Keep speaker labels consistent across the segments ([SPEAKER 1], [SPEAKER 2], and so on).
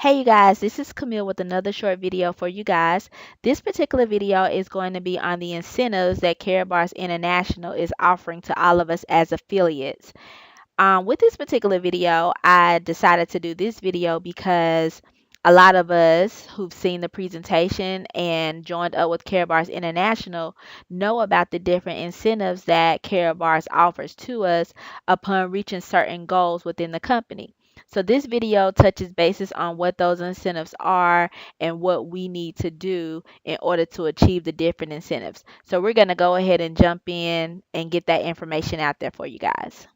[SPEAKER 1] Hey you guys, this is Camille with another short video for you guys. This particular video is going to be on the incentives that Karatbars International is offering to all of us as affiliates. With this particular video, I decided to do this video because a lot of us who've seen the presentation and joined up with Karatbars International know about the different incentives that Karatbars offers to us upon reaching certain goals within the company. So this video touches bases on what those incentives are and what we need to do in order to achieve the different incentives. So we're going to go ahead and jump in and get that information out there for you guys.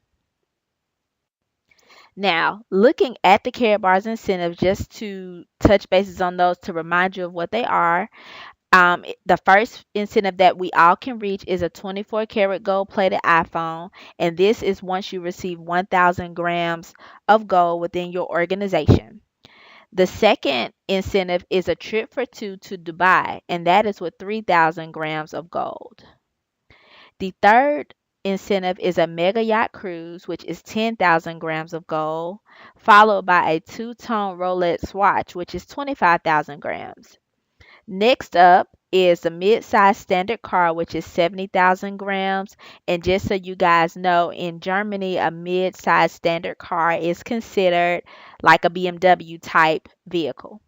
[SPEAKER 1] Now, looking at the Karatbars incentives, just to touch bases on those to remind you of what they are. The first incentive that we all can reach is a 24 karat gold plated iPhone, and this is once you receive 1,000 grams of gold within your organization. The second incentive is a trip for two to Dubai, and that is with 3,000 grams of gold. The third incentive is a mega yacht cruise, which is 10,000 grams of gold, followed by a two-tone Rolex watch, which is 25,000 grams. Next up is the mid-size standard car, which is 70,000 grams. And just so you guys know, in Germany, a mid-size standard car is considered like a BMW type vehicle.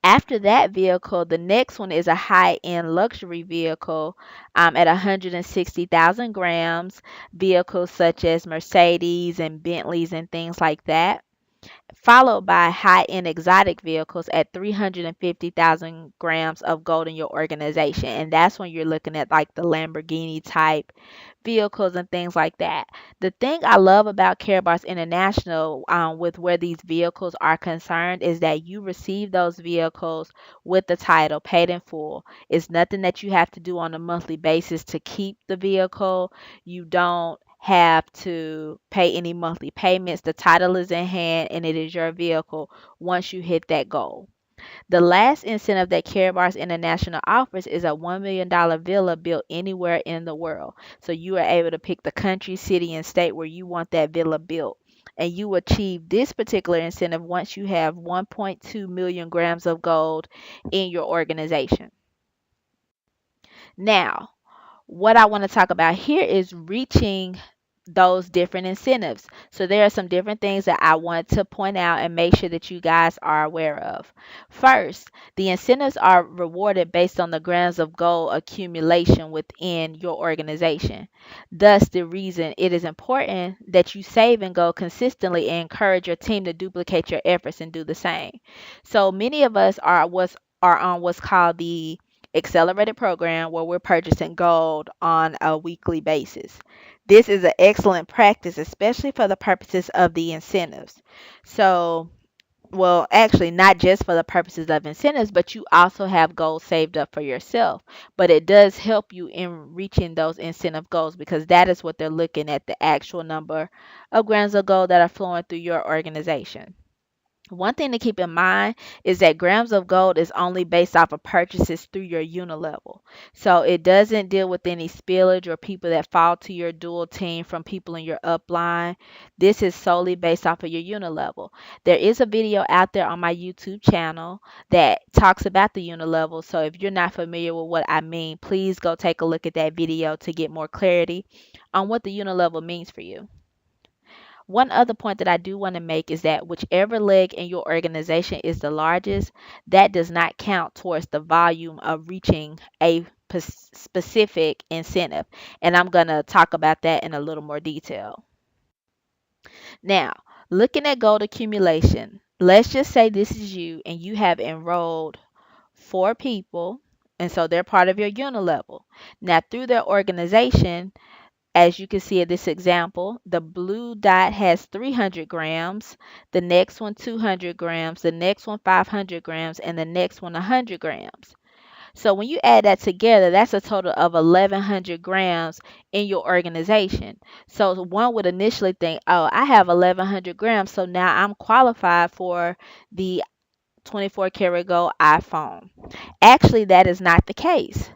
[SPEAKER 1] After that vehicle, the next one is a high-end luxury vehicle at 160,000 grams. Vehicles such as Mercedes and Bentleys and things like that, followed by high-end exotic vehicles at 350,000 grams of gold in your organization. And that's when you're looking at like the Lamborghini type vehicles and things like that. The thing I love about Karatbars International with where these vehicles are concerned is that you receive those vehicles with the title paid in full. It's nothing that you have to do on a monthly basis to keep the vehicle. You don't have to pay any monthly payments. The title is in hand and it is your vehicle once you hit that goal. The last incentive that Karatbars International offers is a $1 million villa built anywhere in the world. So you are able to pick the country, city, and state where you want that villa built. And you achieve this particular incentive once you have 1.2 million grams of gold in your organization. Now, what I want to talk about here is reaching those different incentives. So there are some different things that I want to point out and make sure that you guys are aware of. First, the incentives are rewarded based on the grams of gold accumulation within your organization. Thus, the reason it is important that you save and gold consistently and encourage your team to duplicate your efforts and do the same. So many of us are on what's called the accelerated program where we're purchasing gold on a weekly basis. This is an excellent practice, especially for the purposes of the incentives. So, well, actually, not just for the purposes of incentives, but you also have goals saved up for yourself. But it does help you in reaching those incentive goals because that is what they're looking at, the actual number of grams of gold that are flowing through your organization. One thing to keep in mind is that grams of gold is only based off of purchases through your unilevel. So it doesn't deal with any spillage or people that fall to your dual team from people in your upline. This is solely based off of your unilevel. There is a video out there on my YouTube channel that talks about the unilevel. So if you're not familiar with what I mean, please go take a look at that video to get more clarity on what the unilevel means for you. One other point that I do want to make is that whichever leg in your organization is the largest, that does not count towards the volume of reaching a specific incentive. And I'm going to talk about that in a little more detail. Now, looking at gold accumulation, let's just say this is you and you have enrolled 4 people, and so they're part of your unilevel. Now, through their organization, as you can see in this example, the blue dot has 300 grams, the next one 200 grams, the next one 500 grams, and the next one 100 grams. So when you add that together, that's a total of 1,100 grams in your organization. So one would initially think, oh, I have 1,100 grams, so now I'm qualified for the 24 karat gold iPhone. Actually, that is not the case.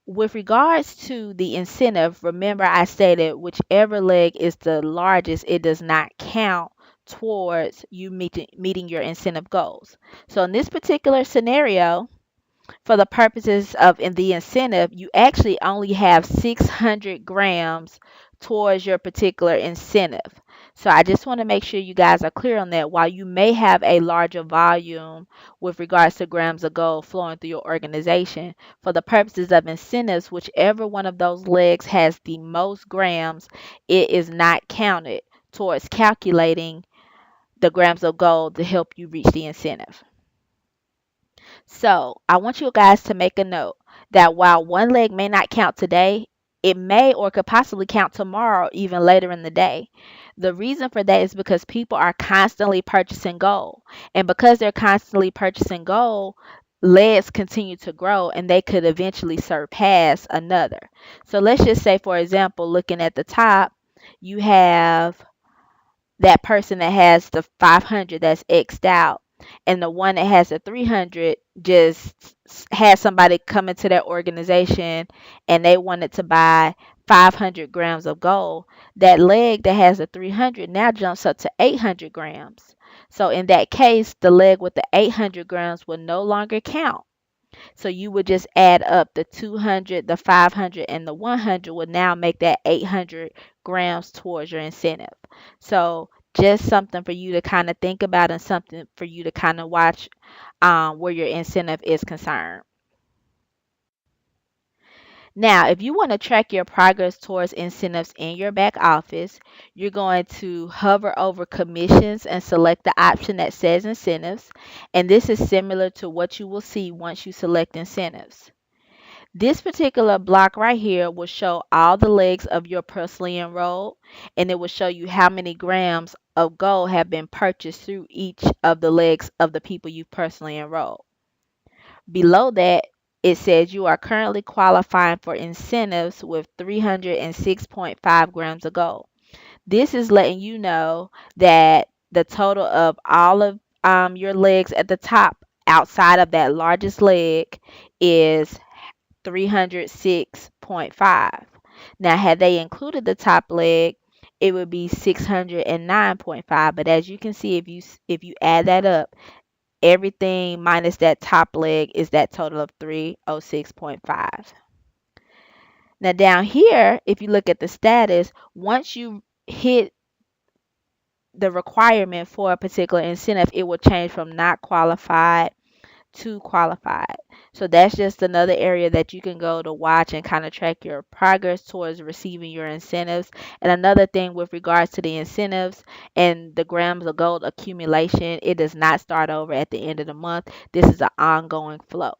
[SPEAKER 1] With regards to the incentive, remember I stated whichever leg is the largest, it does not count towards you meeting your incentive goals. So in this particular scenario, for the purposes of in the incentive, you actually only have 600 grams towards your particular incentive. So I just want to make sure you guys are clear on that. While you may have a larger volume with regards to grams of gold flowing through your organization, for the purposes of incentives, whichever one of those legs has the most grams, it is not counted towards calculating the grams of gold to help you reach the incentive. So I want you guys to make a note that while one leg may not count today, it may or could possibly count tomorrow, even later in the day. The reason for that is because people are constantly purchasing gold. And because they're constantly purchasing gold, legs continue to grow and they could eventually surpass another. So let's just say, for example, looking at the top, you have that person that has the 500 that's X'd out, and the one that has the 300 just has somebody come into their organization and they wanted to buy 500 grams of gold. That leg that has the 300 now jumps up to 800 grams. So in that case, the leg with the 800 grams will no longer count. So you would just add up the 200, the 500, and the 100 would now make that 800 grams towards your incentive. So just something for you to kind of think about and something for you to kind of watch where your incentive is concerned. Now, if you want to track your progress towards incentives in your back office, you're going to hover over commissions and select the option that says incentives. And this is similar to what you will see once you select incentives. This particular block right here will show all the legs of your personally enrolled, and it will show you how many grams of gold have been purchased through each of the legs of the people you've personally enrolled. Below that, it says you are currently qualifying for incentives with 306.5 grams of gold. This is letting you know that the total of all of your legs at the top outside of that largest leg is 306.5. Now, had they included the top leg, it would be 609.5. But as you can see, if you add that up, everything minus that top leg is that total of 306.5. Now down here, if you look at the status, once you hit the requirement for a particular incentive, it will change from not qualified to qualified. So that's just another area that you can go to watch and kind of track your progress towards receiving your incentives. And another thing with regards to the incentives and the grams of gold accumulation, it does not start over at the end of the month. This is an ongoing flow.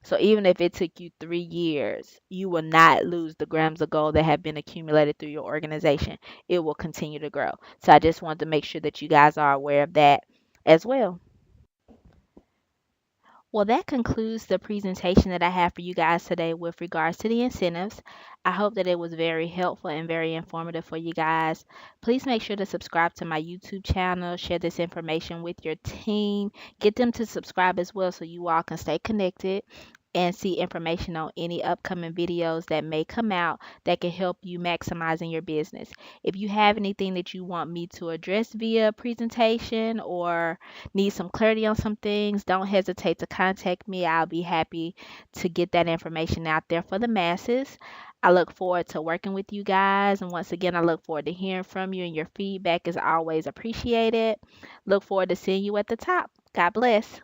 [SPEAKER 1] So even if it took you 3 years, you will not lose the grams of gold that have been accumulated through your organization. It will continue to grow. So I just wanted to make sure that you guys are aware of that as well. Well, that concludes the presentation that I have for you guys today with regards to the incentives. I hope that it was very helpful and very informative for you guys. Please make sure to subscribe to my YouTube channel, share this information with your team, get them to subscribe as well so you all can stay connected and see information on any upcoming videos that may come out that can help you maximize in your business. If you have anything that you want me to address via presentation or need some clarity on some things, don't hesitate to contact me. I'll be happy to get that information out there for the masses. I look forward to working with you guys. And once again, I look forward to hearing from you, and your feedback is always appreciated. Look forward to seeing you at the top. God bless.